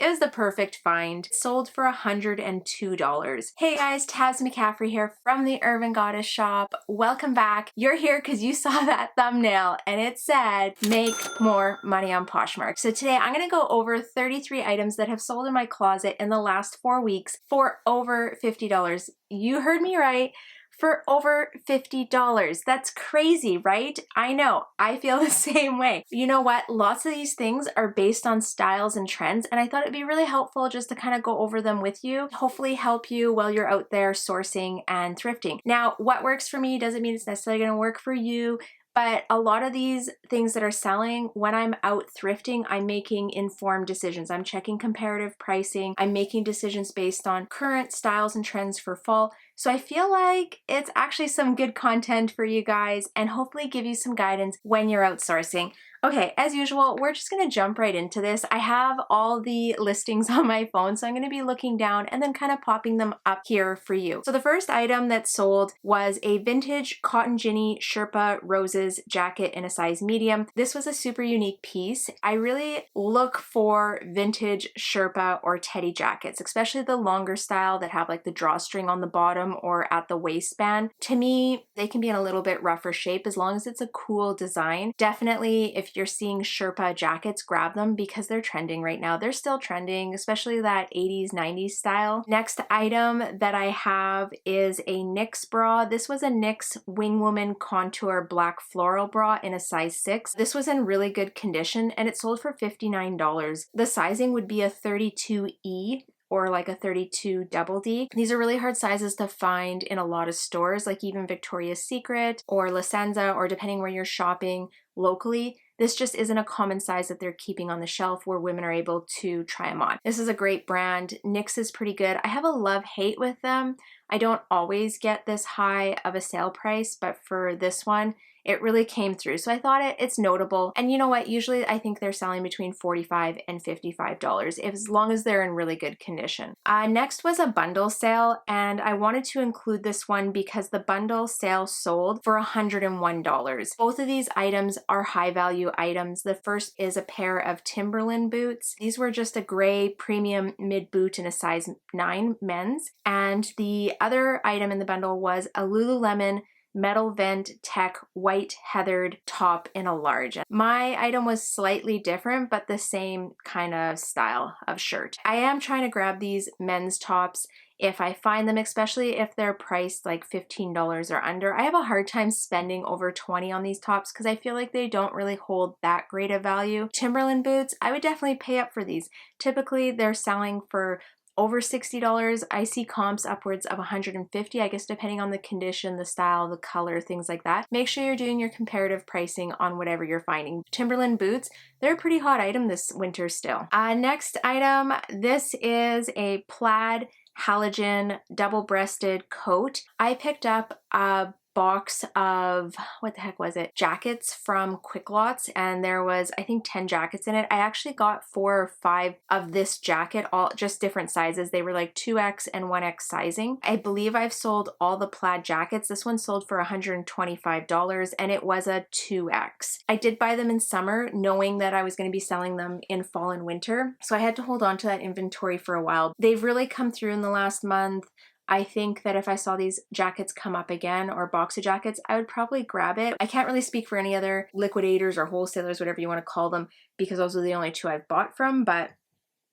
It was the perfect find. It sold for $102. Hey guys, Taz McCaffrey here from the Urban Goddess shop. Welcome back. You're here because you saw that thumbnail and it said, make more money on Poshmark. So today I'm gonna go over 33 items that have sold in my closet in the last 4 weeks for over $50. You heard me right. For over $50. That's crazy, right? I know, I feel the same way. You know what? Lots of these things are based on styles and trends, and I thought it'd be really helpful just to kind of go over them with you, hopefully help you while you're out there sourcing and thrifting. Now, what works for me doesn't mean it's necessarily gonna work for you, but a lot of these things that are selling, when I'm out thrifting, I'm making informed decisions. I'm checking comparative pricing. I'm making decisions based on current styles and trends for fall. So I feel like it's actually some good content for you guys and hopefully give you some guidance when you're out sourcing. Okay, as usual, we're just gonna jump right into this. I have all the listings on my phone, so I'm gonna be looking down and then kind of popping them up here for you. So the first item that sold was a vintage cotton Ginny Sherpa Roses jacket in a size medium. This was a super unique piece. I really look for vintage Sherpa or teddy jackets, especially the longer style that have like the drawstring on the bottom or at the waistband. To me, they can be in a little bit rougher shape as long as it's a cool design. Definitely, if you're seeing Sherpa jackets, grab them because they're trending right now. They're still trending, especially that 80s, 90s style. Next item that I have is a Knix bra. This was a Knix WingWOman contour black floral bra in a size 6. This was in really good condition and it sold for $59. The sizing would be a 32E or like a 32 double D. These are really hard sizes to find in a lot of stores, like even Victoria's Secret or La Senza, or depending where you're shopping locally. This just isn't a common size that they're keeping on the shelf where women are able to try them on. This is a great brand. Knix is pretty good. I have a love-hate with them. I don't always get this high of a sale price, but for this one, it really came through. So I thought it's notable. And you know what? Usually I think they're selling between $45 and $55 as long as they're in really good condition. Next was a bundle sale, and I wanted to include this one because the bundle sale sold for $101. Both of these items are high value items. The first is a pair of Timberland boots. These were just a gray premium mid boot in a size 9 men's. And the other item in the bundle was a Lululemon metal vent tech white heathered top in a large. My item was slightly different, but the same kind of style of shirt. I am trying to grab these men's tops if I find them, especially if they're priced like $15 or under. I have a hard time spending over $20 on these tops because I feel like they don't really hold that great of value. Timberland boots, I would definitely pay up for these. Typically they're selling for over $60. I see comps upwards of $150, I guess depending on the condition, the style, the color, things like that. Make sure you're doing your comparative pricing on whatever you're finding. Timberland boots, they're a pretty hot item this winter still. Next item, this is a plaid Halogen double-breasted coat. I picked up a box of, what the heck was it? Jackets from Quick Lots, and there was, I think, 10 jackets in it. I actually got 4 or 5 of this jacket, all just different sizes. They were like 2X and 1X sizing. I believe I've sold all the plaid jackets. This one sold for $125 and it was a 2X. I did buy them in summer knowing that I was going to be selling them in fall and winter, so I had to hold on to that inventory for a while. They've really come through in the last month. I think that if I saw these jackets come up again, or boxer jackets, I would probably grab it. I can't really speak for any other liquidators or wholesalers, whatever you want to call them, because those are the only 2 I've bought from, but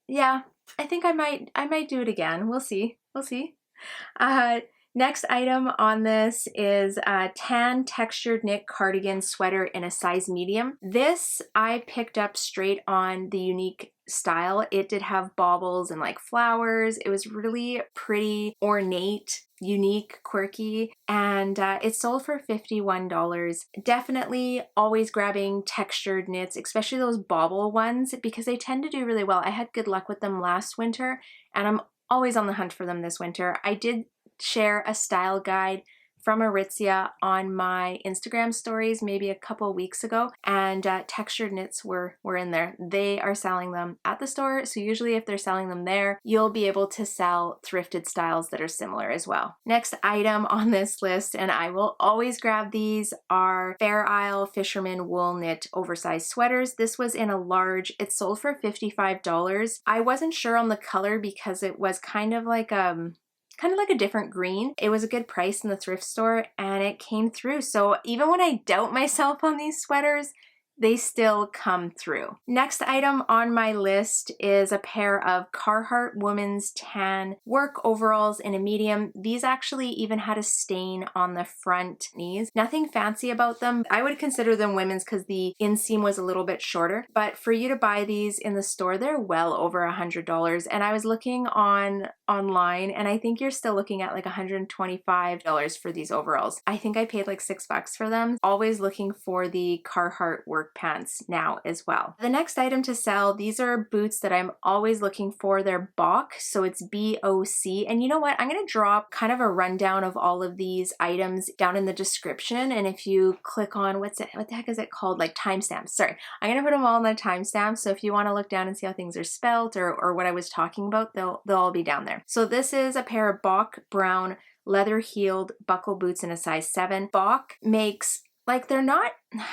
yeah, I think I might do it again. We'll see. We'll see. Next item on this is a tan textured knit cardigan sweater in a size medium. This I picked up straight on the unique style. It did have baubles and like flowers. It was really pretty, ornate, unique, quirky, and it sold for $51. Definitely always grabbing textured knits, especially those bauble ones, because they tend to do really well. I had good luck with them last winter and I'm always on the hunt for them this winter. I did share a style guide from Aritzia on my Instagram stories maybe a couple weeks ago, and textured knits were in there. They are selling them at the store, so usually if they're selling them there, you'll be able to sell thrifted styles that are similar as well. Next item on this list, and I will always grab these, are Fair Isle Fisherman wool knit oversized sweaters. This was in a large. It sold for $55. I wasn't sure on the color because it was kind of like a different green. It was a good price in the thrift store and it came through. So even when I doubt myself on these sweaters, they still come through. Next item on my list is a pair of Carhartt women's tan work overalls in a medium. These actually even had a stain on the front knees. Nothing fancy about them. I would consider them women's because the inseam was a little bit shorter, but for you to buy these in the store, they're well over $100. And I was looking online and I think you're still looking at like $125 for these overalls. I think I paid like $6 for them. Always looking for the Carhartt work pants now as well. The next item to sell, these are boots that I'm always looking for. They're Boc, so it's B-O-C. And you know what? I'm going to drop kind of a rundown of all of these items down in the description. And if you click on, what the heck is it called? Like timestamps. Sorry. I'm going to put them all in the timestamps. So if you want to look down and see how things are spelt or what I was talking about, they'll all be down there. So this is a pair of Boc brown leather heeled buckle boots in a size 7. Boc makes, like, they're not,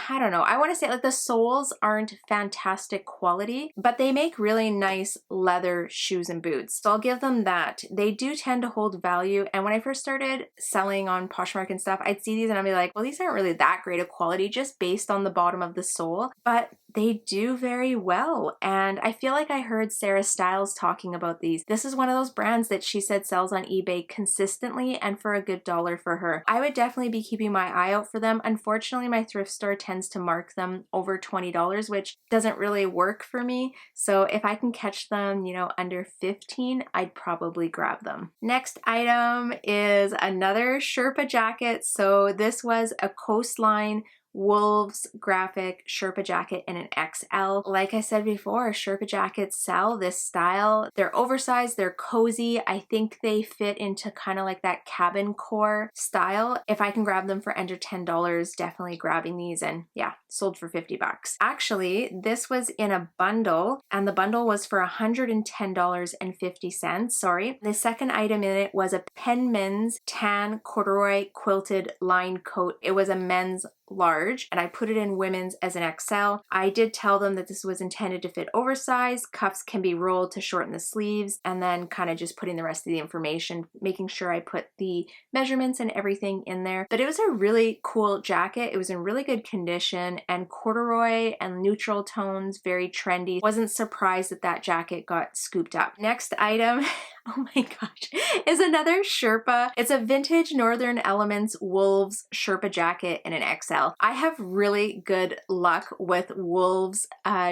I don't know, I want to say like the soles aren't fantastic quality, but they make really nice leather shoes and boots. So I'll give them that. They do tend to hold value. And when I first started selling on Poshmark and stuff, I'd see these and I'd be like, well, these aren't really that great of quality just based on the bottom of the sole, but they do very well. And I feel like I heard Sarah Stiles talking about these. This is one of those brands that she said sells on eBay consistently and for a good dollar for her. I would definitely be keeping my eye out for them. Unfortunately, my thrift store tends to mark them over $20, which doesn't really work for me. So if I can catch them, you know, under 15, I'd probably grab them. Next item is another Sherpa jacket. So this was a COastline Wolves graphic Sherpa jacket in an XL. Like I said before, Sherpa jackets sell this style. They're oversized, they're cozy. I think they fit into kind of like that cabin core style. If I can grab them for under $10, definitely grabbing these, and yeah, sold for $50. Actually, this was in a bundle and the bundle was for $110.50. Sorry. The second item in it was a Penmans tan corduroy quilted line coat. It was a men's large and I put it in women's as an XL. I did tell them that this was intended to fit oversized. Cuffs can be rolled to shorten the sleeves, and then kind of just putting the rest of the information, making sure I put the measurements and everything in there. But it was a really cool jacket. It was in really good condition and corduroy and neutral tones, very trendy. Wasn't surprised that that jacket got scooped up. Next item, oh my gosh, is another Sherpa. It's a vintage Northern Elements Wolves Sherpa jacket in an XL. I have really good luck with Wolves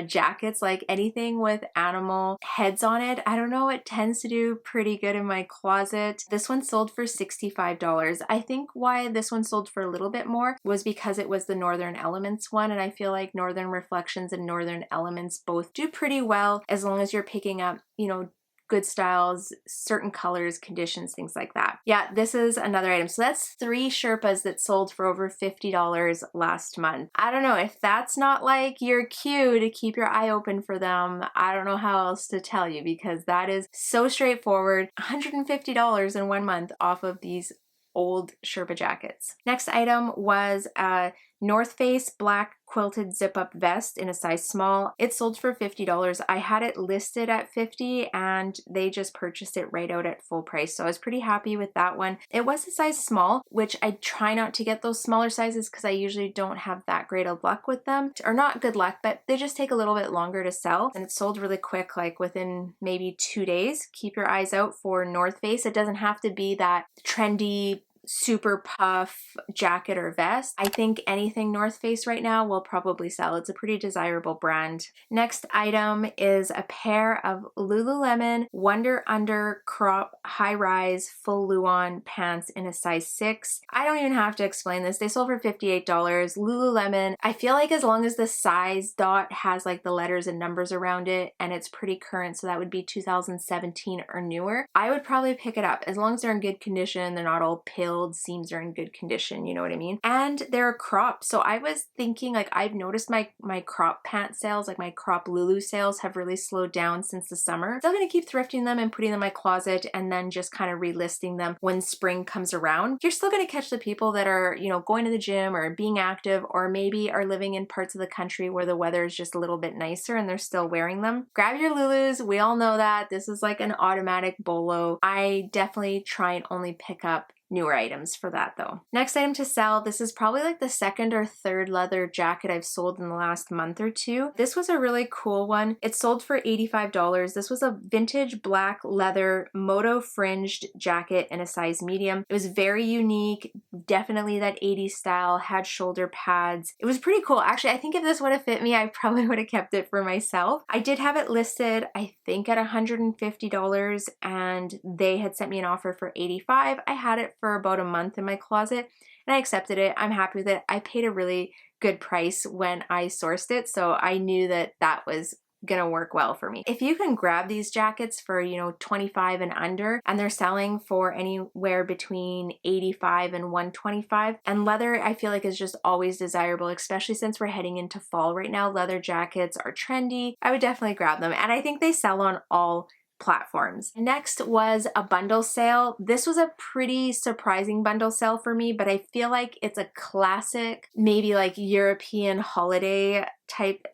jackets, like anything with animal heads on it. I don't know, it tends to do pretty good in my closet. This one sold for $65. I think why this one sold for a little bit more was because it was the Northern Elements one, and I feel like Northern Reflections and Northern Elements both do pretty well as long as you're picking up, you know, good styles, certain colors, conditions, things like that. Yeah, this is another item. So that's 3 Sherpas that sold for over $50 last month. I don't know, if that's not like your cue to keep your eye open for them, I don't know how else to tell you, because that is so straightforward. $150 in 1 month off of these old Sherpa jackets. Next item was a North Face black quilted zip-up vest in a size small. It sold for $50. I had it listed at $50 and they just purchased it right out at full price. So I was pretty happy with that one. It was a size small, which I try not to get those smaller sizes because I usually don't have that great of luck with them. Or not good luck, but they just take a little bit longer to sell. And it sold really quick, like within maybe 2 days. Keep your eyes out for North Face. It doesn't have to be that trendy super puff jacket or vest. I think anything North Face right now will probably sell. It's a pretty desirable brand. Next item is a pair of Lululemon Wunderunder crop high-rise full Luon pants in a size 6. I don't even have to explain this. They sold for $58. Lululemon, I feel like as long as the size dot has like the letters and numbers around it and it's pretty current, so that would be 2017 or newer, I would probably pick it up as long as they're in good condition, they're not all pale filled, seams are in good condition, you know what I mean? And they're cropped. So I was thinking, like, I've noticed my crop pant sales, like my crop Lulu sales have really slowed down since the summer. Still gonna keep thrifting them and putting them in my closet and then just kind of relisting them when spring comes around. You're still gonna catch the people that are, you know, going to the gym or being active, or maybe are living in parts of the country where the weather is just a little bit nicer and they're still wearing them. Grab your Lulus. We all know that. This is like an automatic bolo. I definitely try and only pick up newer items for that though. Next item to sell, this is probably like the second or third leather jacket I've sold in the last month or two. This was a really cool one. It sold for $85. This was a vintage black leather Moto fringed jacket in a size medium. It was very unique, definitely that 80s style, had shoulder pads. It was pretty cool. Actually, I think if this would have fit me, I probably would have kept it for myself. I did have it listed, I think at $150, and they had sent me an offer for $85. I had it for about a month in my closet and I accepted it. I'm happy with it. I paid a really good price when I sourced it, so I knew that that was gonna work well for me. If you can grab these jackets for, you know, 25 and under, and they're selling for anywhere between 85 and 125, and leather I feel like is just always desirable, especially since we're heading into fall right now. Leather jackets are trendy. I would definitely grab them, and I think they sell on all platforms. Next was a bundle sale. This was a pretty surprising bundle sale for me, but I feel like it's a classic, maybe like European holiday type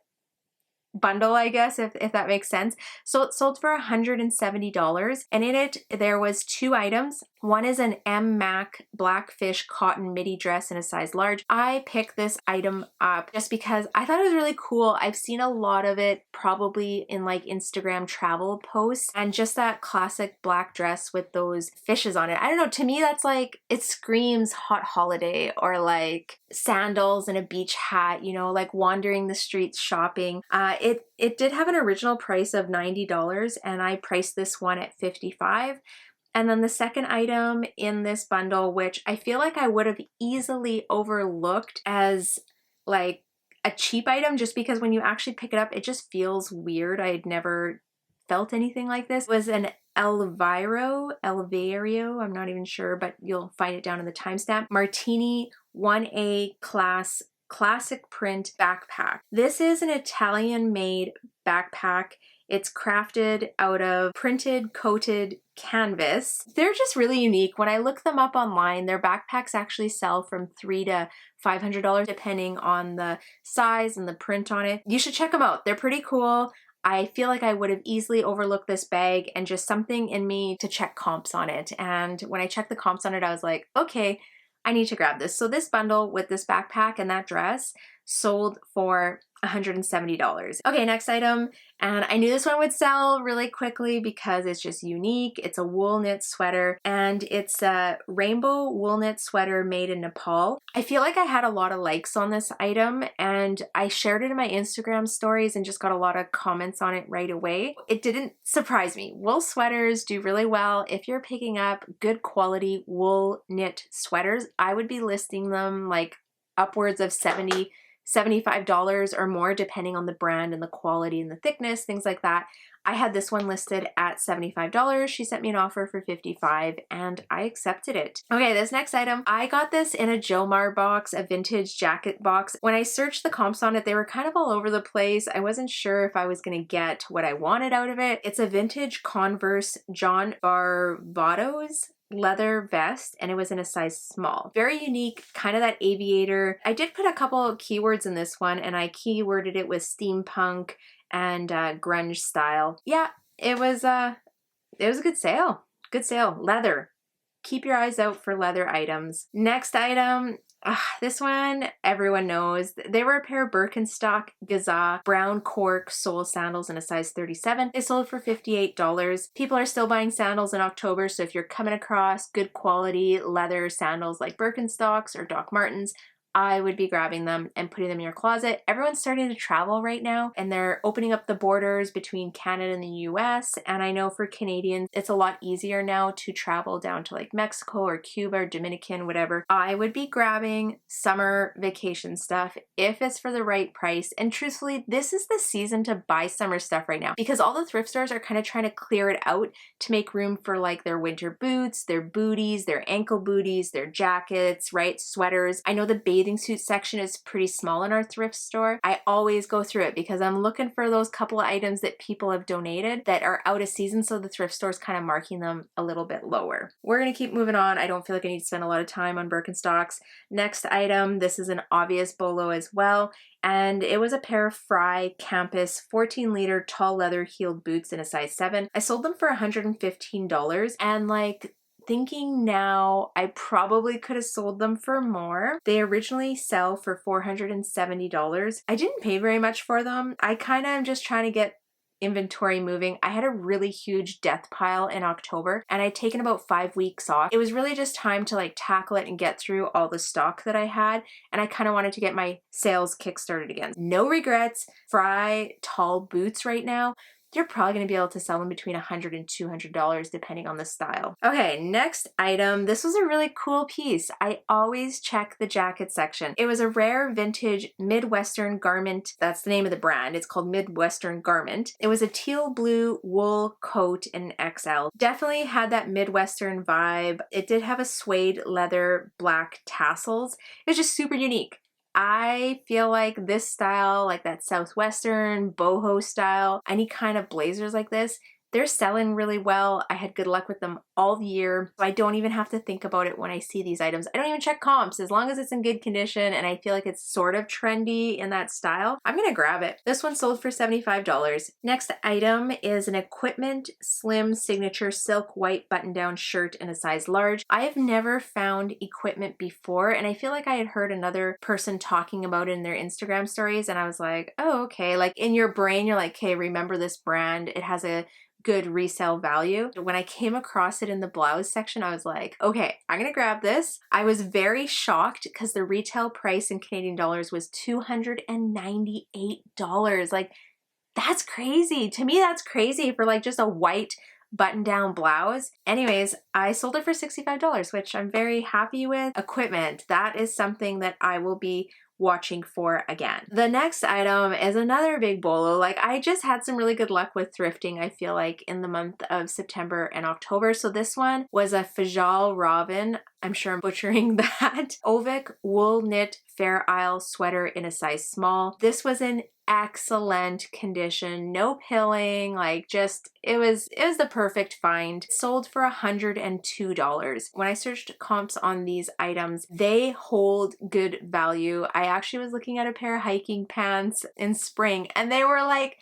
bundle, I guess, if that makes sense. So it sold for $170, and in it there was two items. One is an M.Mac blackfish cotton midi dress in a size large. I picked this item up just because I thought it was really cool. I've seen a lot of it probably in like Instagram travel posts, and just that classic black dress with those fishes on it. I don't know, to me that's like, it screams hot holiday, or like sandals and a beach hat, you know, like wandering the streets shopping. It did have an original price of $90, and I priced this one at $55. And then the second item in this bundle, which I feel like I would have easily overlooked as like a cheap item, just because when you actually pick it up, it just feels weird. I had never felt anything like this, was an Alviero, I'm not even sure, but you'll find it down in the timestamp. Martini 1A class classic print backpack. This is an Italian made backpack. It's crafted out of printed coated canvas. They're just really unique. When I look them up online, their backpacks actually sell from $300 to $500 depending on the size and the print on it. You should check them out. They're pretty cool. I feel like I would have easily overlooked this bag, and just something in me to check comps on it. And when I checked the comps on it, I was like, okay, I need to grab this. So this bundle with this backpack and that dress sold for $170. Okay, next item, and I knew this one would sell really quickly because it's just unique. It's a wool knit sweater, and it's a rainbow wool knit sweater made in Nepal. I feel like I had a lot of likes on this item, and I shared it in my Instagram stories and just got a lot of comments on it right away. It didn't surprise me. Wool sweaters do really well. If you're picking up good quality wool knit sweaters, I would be listing them like upwards of $75 or more, depending on the brand and the quality and the thickness, things like that. I had this one listed at $75. She sent me an offer for $55 and I accepted it. Okay, this next item, I got this in a Jomar box, a vintage jacket box. When I searched the comps on it, they were kind of all over the place. I wasn't sure if I was gonna get what I wanted out of it. It's a vintage Converse John Varvatos leather vest, and it was in a size small. Very unique, kind of that aviator. I did put a couple of keywords in this one, and I keyworded it with steampunk and grunge style. Yeah, it was a good sale. Good sale. Leather. Keep your eyes out for leather items. Next item, this one everyone knows. They were a pair of Birkenstock Gizeh brown cork sole sandals in a size 37. They sold for $58. People are still buying sandals in October, so if you're coming across good quality leather sandals like Birkenstocks or Doc Martens, I would be grabbing them and putting them in your closet. Everyone's starting to travel right now and they're opening up the borders between Canada and the US. And I know for Canadians, it's a lot easier now to travel down to like Mexico or Cuba or Dominican, whatever. I would be grabbing summer vacation stuff if it's for the right price. And truthfully, this is the season to buy summer stuff right now because all the thrift stores are kind of trying to clear it out to make room for like their winter boots, their booties, their ankle booties, their jackets, right? Sweaters. I know the bathing suit section is pretty small in our thrift store. I always go through it because I'm looking for those couple of items that people have donated that are out of season, so the thrift store is kind of marking them a little bit lower. We're gonna keep moving on. I don't feel like I need to spend a lot of time on Birkenstocks. Next item, this is an obvious bolo as well, and it was a pair of Fry Campus 14-liter tall leather heeled boots in a size 7. I sold them for $115, and like, thinking now, I probably could have sold them for more. They originally sell for $470. I didn't pay very much for them. I kind of am just trying to get inventory moving. I had a really huge death pile in October and I'd taken about 5 weeks off. It was really just time to like tackle it and get through all the stock that I had, and I kind of wanted to get my sales kickstarted again. No regrets. Fry tall boots right now, you're probably going to be able to sell them between $100 and $200 depending on the style. Okay, next item. This was a really cool piece. I always check the jacket section. It was a rare vintage Midwestern garment. That's the name of the brand. It's called Midwestern Garment. It was a teal blue wool coat in XL. Definitely had that Midwestern vibe. It did have a suede leather black tassels. It was just super unique. I feel like this style, like that Southwestern boho style, any kind of blazers like this, they're selling really well. I had good luck with them all year. So I don't even have to think about it when I see these items. I don't even check comps. As long as it's in good condition and I feel like it's sort of trendy in that style, I'm gonna grab it. This one sold for $75. Next item is an Equipment Slim Signature Silk White button-down shirt in a size large. I have never found Equipment before, and I feel like I had heard another person talking about it in their Instagram stories, and I was like, oh, okay. Like in your brain, you're like, okay, remember this brand. It has a good resale value. When I came across it in the blouse section, I was like, okay, I'm gonna grab this. I was very shocked because the retail price in Canadian dollars was $298. Like, that's crazy. To me, that's crazy for like just a white button-down blouse. Anyways, I sold it for $65, which I'm very happy with. Equipment, that is something that I will be watching for again. The next item is another big bolo. Like, I just had some really good luck with thrifting, I feel like, in the month of September and October. So this one was a Fajal Robin, I'm sure I'm butchering that, Ovic wool knit Fair Isle sweater in a size small. This was in excellent condition, no pilling, like just, it was the perfect find. Sold for $102. When I searched comps on these items, they hold good value. I actually was looking at a pair of hiking pants in spring and they were like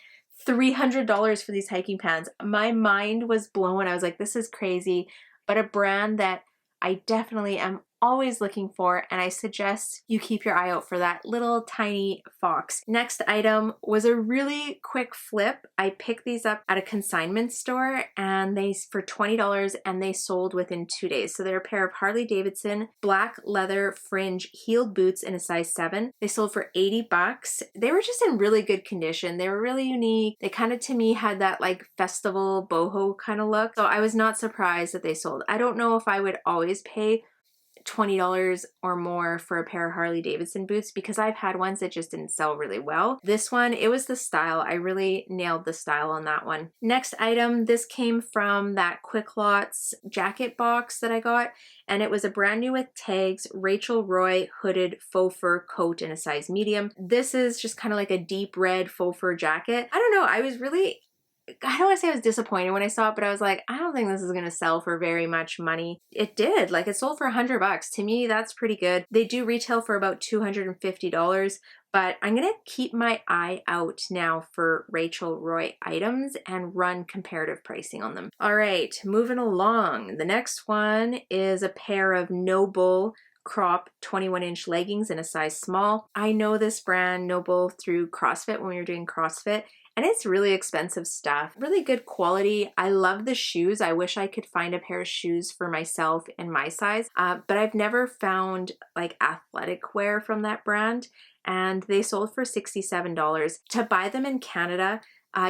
$300 for these hiking pants. My mind was blown. I was like, this is crazy, but a brand that I definitely am always looking for, and I suggest you keep your eye out for that little tiny fox. Next item was a really quick flip. I picked these up at a consignment store and they for $20 and they sold within 2 days. So they're a pair of Harley-Davidson black leather fringe heeled boots in a size 7. They sold for $80. They were just in really good condition. They were really unique. They kind of, to me, had that like festival boho kind of look. So I was not surprised that they sold. I don't know if I would always pay $20 or more for a pair of Harley-Davidson boots because I've had ones that just didn't sell really well. This one, it was the style. I really nailed the style on that one. Next item, this came from that Quick Lots jacket box that I got, and it was a brand new with tags Rachel Roy hooded faux fur coat in a size medium. This is just kind of like a deep red faux fur jacket. I don't know, I don't want to say I was disappointed when I saw it, but I was like, I don't think this is going to sell for very much money. It did. Like, it sold for $100. To me, that's pretty good. They do retail for about $250, but I'm going to keep my eye out now for Rachel Roy items and run comparative pricing on them. All right, moving along. The next one is a pair of Noble crop 21-inch leggings in a size small. I know this brand Noble through CrossFit when we were doing CrossFit, and it's really expensive stuff. Really good quality. I love the shoes. I wish I could find a pair of shoes for myself in my size, but I've never found like athletic wear from that brand, and they sold for $67. To buy them in Canada,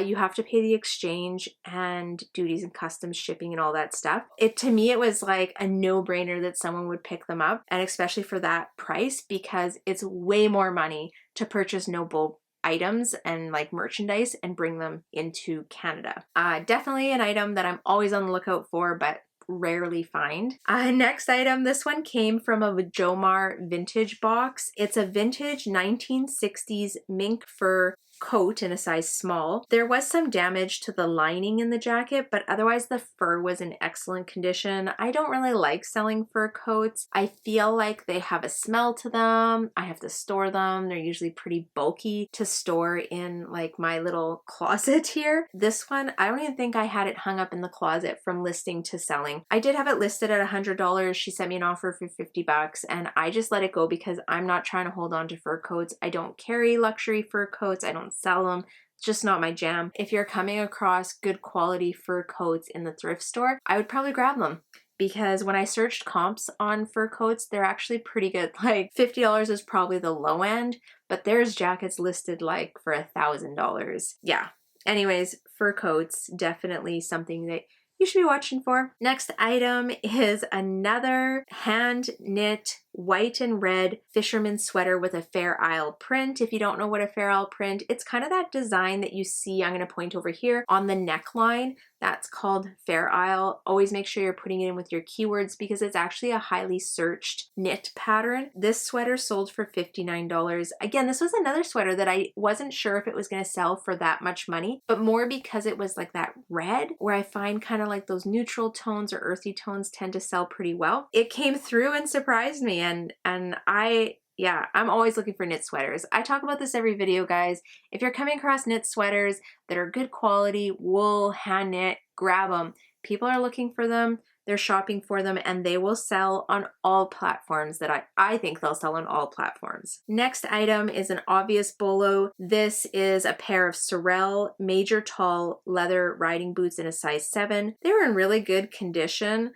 you have to pay the exchange and duties and customs shipping and all that stuff. To me, it was like a no-brainer that someone would pick them up, and especially for that price, because it's way more money to purchase no-bull items and like merchandise and bring them into Canada. Definitely an item that I'm always on the lookout for, but rarely find. Next item, this one came from a Jomar vintage box. It's a vintage 1960s mink fur coat in a size small. There was some damage to the lining in the jacket, but otherwise the fur was in excellent condition. I don't really like selling fur coats. I feel like they have a smell to them. I have to store them. They're usually pretty bulky to store in like my little closet here. This one, I don't even think I had it hung up in the closet from listing to selling. I did have it listed at $100. She sent me an offer for $50 and I just let it go because I'm not trying to hold on to fur coats. I don't carry luxury fur coats. I don't sell them. It's just not my jam. If you're coming across good quality fur coats in the thrift store, I would probably grab them, because when I searched comps on fur coats, they're actually pretty good. Like $50 is probably the low end, but there's jackets listed like for $1,000. Yeah. Anyways, fur coats, definitely something that you should be watching for. Next item is another hand knit white and red fisherman sweater with a Fair Isle print. If you don't know what a Fair Isle print, it's kind of that design that you see, I'm going to point over here on the neckline. That's called Fair Isle. Always make sure you're putting it in with your keywords because it's actually a highly searched knit pattern. This sweater sold for $59. Again, this was another sweater that I wasn't sure if it was going to sell for that much money, but more because it was like that red, where I find kind of like those neutral tones or earthy tones tend to sell pretty well. It came through and surprised me, and I'm always looking for knit sweaters. I talk about this every video, guys. If you're coming across knit sweaters that are good quality, wool, hand knit, grab them. People are looking for them, they're shopping for them, and they will sell on all platforms that I think they'll sell on all platforms. Next item is an obvious bolo. This is a pair of Sorel major tall leather riding boots in a size 7. They were in really good condition.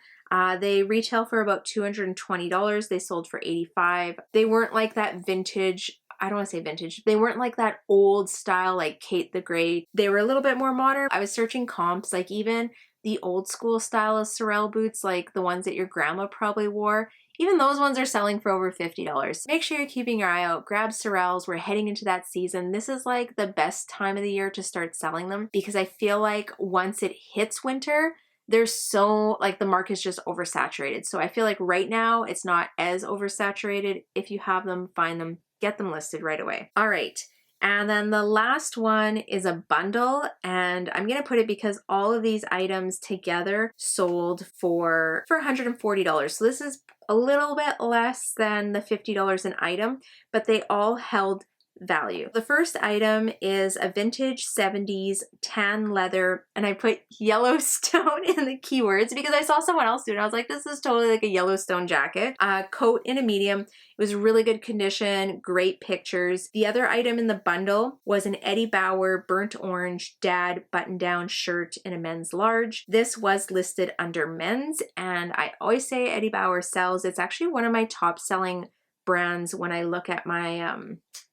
They retail for about $220. They sold for $85. They weren't like that vintage, I don't want to say vintage, they weren't like that old style like Kate the Great. They were a little bit more modern. I was searching comps, like even the old school style of Sorel boots, like the ones that your grandma probably wore, even those ones are selling for over $50. Make sure you're keeping your eye out. Grab Sorels. We're heading into that season. This is like the best time of the year to start selling them, because I feel like once it hits winter, there's so, like, the market's just oversaturated. So I feel like right now it's not as oversaturated. If you have them, find them, get them listed right away. All right. And then the last one is a bundle, and I'm going to put it because all of these items together sold for $140. So this is a little bit less than the $50 an item, but they all held value. The first item is a vintage 70s tan leather, and I put Yellowstone in the keywords because I saw someone else do it. I was like, this is totally like a Yellowstone jacket. Coat in a medium. It was really good condition, great pictures. The other item in the bundle was an Eddie Bauer burnt orange dad button-down shirt in a men's large. This was listed under men's, and I always say Eddie Bauer sells. It's actually one of my top selling brands when I look at my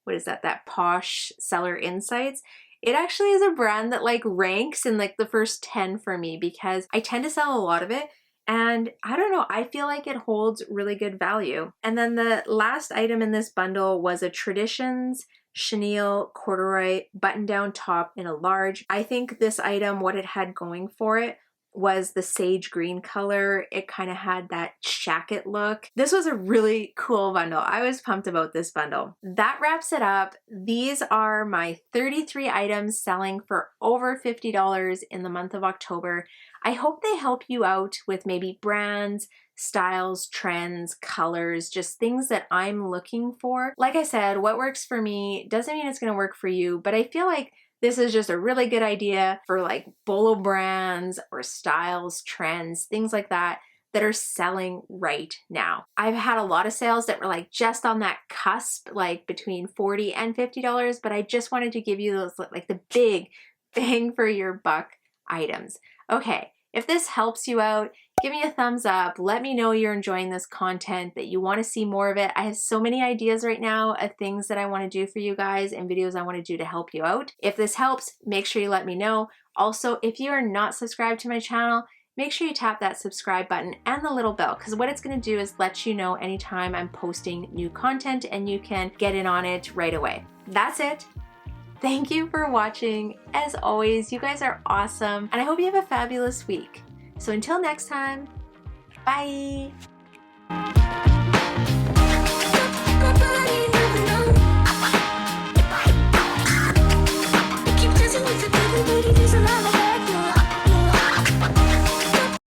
what is that Posh Seller Insights. It actually is a brand that like ranks in like the first 10 for me, because I tend to sell a lot of it, and I don't know, I feel like it holds really good value. And then the last item in this bundle was a Traditions chenille corduroy button-down top in a large. I think this item, what it had going for it was the sage green color. It kind of had that shacket look. This was a really cool bundle. I was pumped about this bundle. That wraps it up. These are my 33 items selling for over $50 in the month of October. I hope they help you out with maybe brands, styles, trends, colors, just things that I'm looking for. Like I said, what works for me doesn't mean it's going to work for you, but I feel like this is just a really good idea for like bolo brands or styles, trends, things like that that are selling right now. I've had a lot of sales that were like just on that cusp, like between $40 and $50, but I just wanted to give you those like the big bang for your buck items. Okay, if this helps you out, give me a thumbs up. Let me know you're enjoying this content, that you want to see more of it. I have so many ideas right now of things that I want to do for you guys and videos I want to do to help you out. If this helps, make sure you let me know. Also, if you are not subscribed to my channel, make sure you tap that subscribe button and the little bell, because what it's going to do is let you know anytime I'm posting new content and you can get in on it right away. That's it. Thank you for watching. As always, you guys are awesome, and I hope you have a fabulous week. So until next time, bye.